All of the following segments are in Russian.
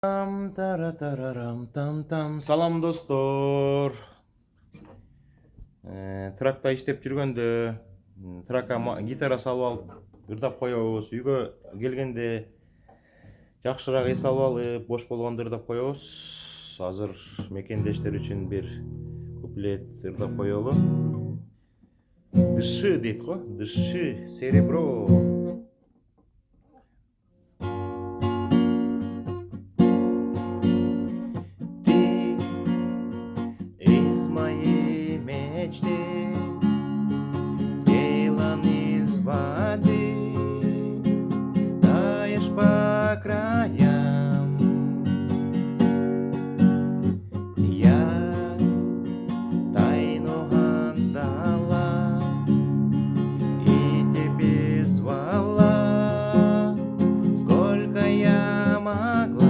Салам достор. Тракта иштеп жүргөндө тракка гитара салып алып ырдап коебуз. Үйгө келгенде жакшыраак эс алып алып, бош болгондо ырдап коебуз. Азыр мекендештер үчүн бир куплет ырдап коелу. Дыши дейт го, дыши, серебро. Из моей мечты сделан из воды, таешь по краям. Я тайну отдала и тебе звала, сколько я могла.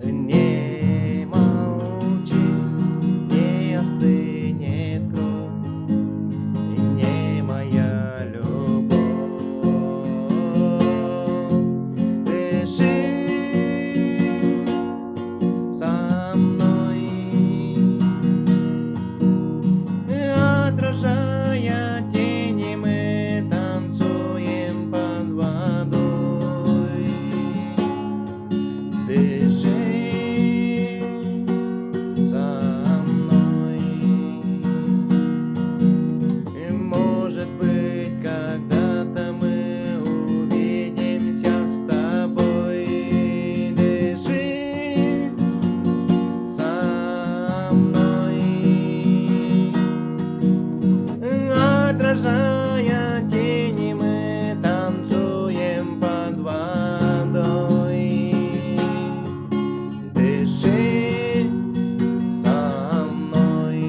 Не молчи, не остынет кровь, не моя любовь. Дыши со мной, отражая тени, мы танцуем под водой. Дыши со мной. И может быть, когда-то мы увидимся с тобой. Дыши со мной, отражая тени, мы танцуем под водой. Дыши со мной.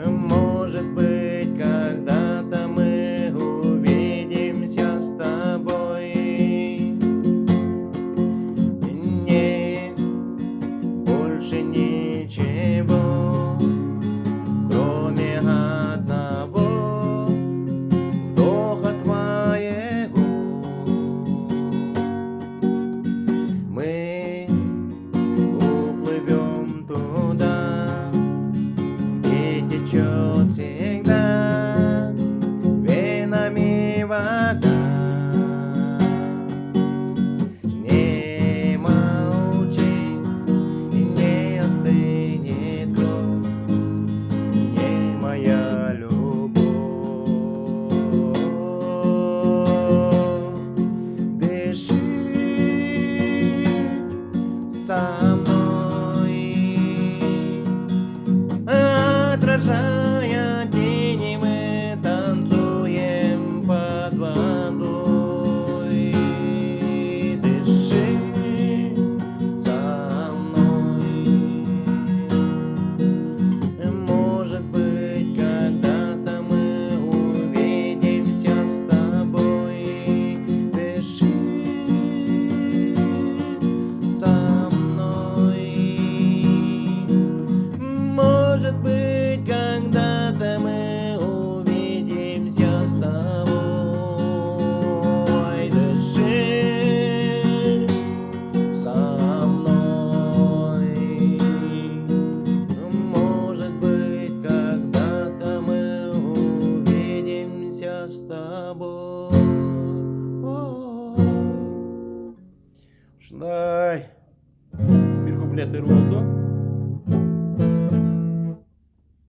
Может быть, когда-то мы увидимся с тобой. Нет больше ничего, кроме одного вдоха твоего. Мы уплывем туда, где течет всегда венами вода. Не молчи, не остынет кровь, не моя любовь. Дыши со мной, отражая тени, мы танцуем под водой. Дыши со мной. Может быть, когда-то мы увидимся с тобой. Дыши со мной. Может быть, когда-то мы увидимся с тобой. Дыши со мной. Может быть, когда-то мы увидимся с тобой. Ушундай бир куплет ыр болду.